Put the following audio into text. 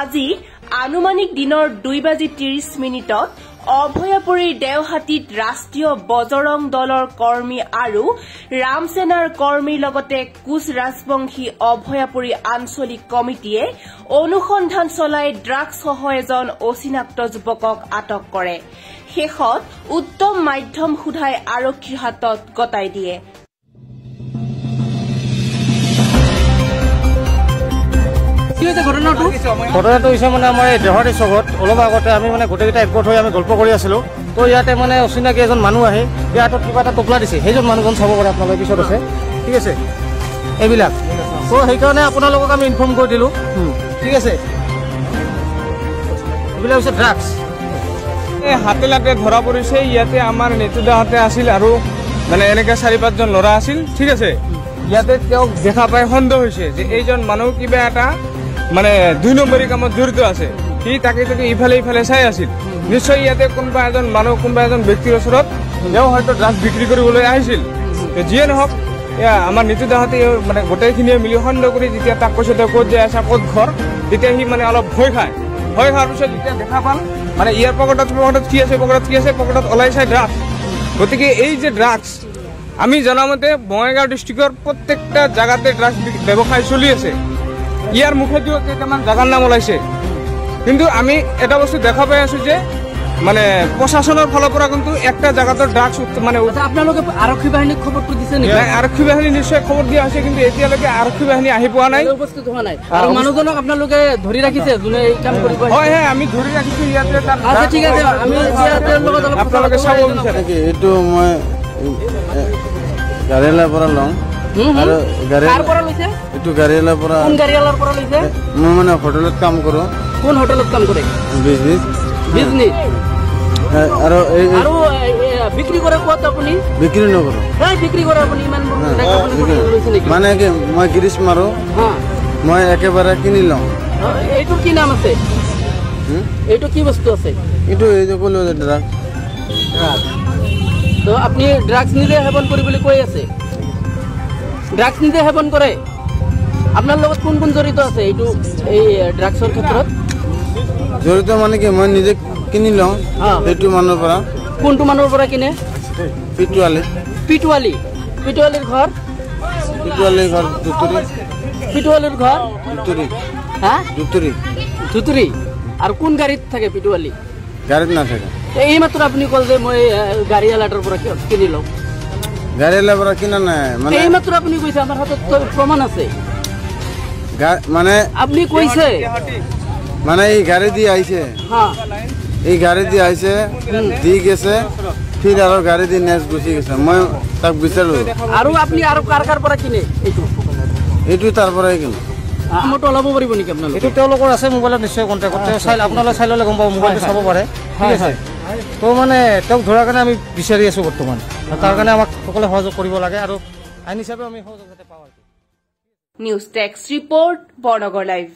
আজি আনুমানিক দিনৰ 2:30 অভয়াপুৰীৰ দেওহাতীত ৰাষ্ট্ৰীয় বজৰং দলৰ কৰ্মী আৰু ৰামসেনাৰ কৰ্মীৰ লগতে কুচ ৰাজবংশী অভয়াপুৰী আঞ্চলিক কমিটিয়ে অনুসন্ধান চলাই ড্ৰাগছসহ এজন অচিনাক্ত যুৱকক আটক কৰে। শেষত উত্তম মাধ্যম সোধাই আৰক্ষীৰ হাতত গতাই দিয়ে। ঘটনাটো হৈছে মানে আমাৰ এই দেহাৰী চকত অলপ আগতে আমি মানে গোটেইকেইটা একগোট হৈ আমি গল্প কৰি আছিলোঁ। তো ইয়াতে মানে অচিনাকি এজন মানুহ আহে, ইয়াৰ হাতত কিবা এটা টোপলা দিছে, সেইজন মানুহজন চাব পাৰে আপোনালোকে পিছত আছে, ঠিক আছে এইবিলাক। তো সেইকাৰণে আপোনালোকক আমি ইনফৰ্ম কৰি দিলোঁ, ঠিক আছে। এইবিলাক হৈছে ড্ৰাগছ। হাতে লাতে ধৰা পৰিছে। ইয়াতে আমাৰ নেতুদাহঁতে আছিল আৰু মানে এনেকৈ 4-5জন ল'ৰা আছিল, ঠিক আছে। ইয়াতে তেওঁক দেখা পাই সন্দেহ হৈছে যে এইজন মানুহ কিবা এটা মানে 2 নম্বৰী কামত জড়িত আছে। সি তাকে ইফালে চাই আছিল। নিশ্চয় ইয়াতে কোনোবা এজন মানুহ কোনোবা এজন ব্যক্তিৰ ওচৰত তেওঁ হয়তো ড্ৰাগছ বিক্ৰী কৰিবলৈ আহিছিল। যিয়ে নহওক আমাৰ নেতুদাহঁতে মানে গোটেইখিনিয়ে মিলি সন্দেহ কৰি যেতিয়া তাক কৈছে তেওঁ ক'ত যাই আছে, ক'ত ঘৰ, তেতিয়া সি মানে অলপ ভয় খায়। ভয় খোৱাৰ পিছত যেতিয়া দেখা পাল মানে ইয়াৰ পকেটত কি আছে, পকেটত ওলাই চাই ড্ৰাগছ। গতিকে এই যে ড্ৰাগছ, আমি জনামতে বঙাইগাঁও ডিষ্ট্ৰিক্টৰ প্ৰত্যেকটা জাগাতে ড্ৰাগছ ব্যৱসায় চলি আছে। ইয়াৰ মুখেদিও কেইটামান জাগাৰ নাম ওলাইছে, কিন্তু আমি এটা বস্তু দেখা পাই আছো যে মানে প্ৰশাসনৰ ফালৰ পৰা কিন্তু একটা জাগাতো ড্ৰাগছ মানে আপোনালোকে আৰক্ষী বাহিনীক খবৰটো দিছে নেকি? আৰক্ষী বাহিনী নিশ্চয় খবৰ দিয়া হৈছে, কিন্তু এতিয়ালৈকে আৰক্ষী বাহিনী আহি পোৱা নাই, উপস্থিত হোৱা নাই। আৰু মানুহজনক আপোনালোকে ধৰি ৰাখিছে যোনে এই কাম কৰিব? হয়, আমি ধৰি ৰাখিছো ইয়াতে। আচ্ছা, ঠিক আছে, আমি আপোনালোকে চাব বিচাৰে। এইটো মই গাড়ীয়ালাৰ পৰা লওঁ আৰু এইটো গাড়ীয়ালাৰ পৰা। কোন গাড়ীয়ালাৰ পৰা লৈছে? মই মানে হোটেলত কাম কৰোঁ। কোন হোটেলত কাম কৰে? বিজনেছ। আৰু বিক্ৰী কৰে ক'ত আপুনি? বিক্ৰী নকৰোঁ। বিক্ৰী কৰে আপুনি? ইমান মানে কি মই গিৰিচ মাৰোঁ, মই একেবাৰে কিনি লওঁ। এইটোৰ কি নাম আছে? এইটো কি বস্তু আছে? এইটো এই যে ক'লো ড্ৰাগছ। তো আপুনি ড্ৰাগছ নিজে সেৱন কৰিবলৈ কৈ আছে? ড্ৰাগছ নিজে সেৱন কৰে? আপোনাৰ লগত কোন কোন জড়িত আছে এইটো এই ড্ৰাগছৰ ক্ষেত্ৰত? জড়িত মানে কি মই নিজে কিনি লওঁ সেইটো মানুহৰ পৰা। কোনটো মানুহৰ পৰা কিনে? পিটুৱালী। পিটুৱালীৰ ঘৰ? পিটুৱালীৰ ঘৰ ধুতুৰী। পিটুৱালীৰ ঘৰ ধুতুৰী। আৰু কোন গাড়ীত থাকে পিটুৱালী? গাড়ীত নাথাকে। এই মাত্ৰ আপুনি ক'ল যে মই গাড়ীয়ালাটোৰ পৰা কিনি লওঁ। গাড়ীয়ালাৰ পৰা কিনা নাই মানে এই মাত্ৰ আপুনি কৈছে, আমাৰ হাতত প্ৰমাণ আছে। মানে আপুনি কৈছে মানে এই গাড়ী দি আহিছে, এই গাড়ী দি আহিছে, দি গেছে, ফিৰ আৰু গাড়ী দি নেক্সট গুচি গৈছে। মই তাক বিচাৰো। আৰু আপুনি আৰু কাৰ পৰা কিনে? এইটো তাৰ পৰাই কিনো। মইতো ওলাব পাৰিব নেকি আপোনালোকে? এইটো তেওঁলোকৰ আছে মোবাইলত নিশ্চয় কণ্টেক্ট। আপোনালোকে চাই ল'লে গম পাব, মোবাইলটো চাব পাৰে, ঠিক আছে। তো মানে তেওঁক ধৰাৰ কাৰণে আমি বিচাৰি আছোঁ বৰ্তমান। তাৰ কাৰণে আমাক সকলোৱে সহযোগ কৰিব লাগে আৰু আইন হিচাপে আমি সহযোগ যাতে পাওঁ। News desk report, Barnagar live.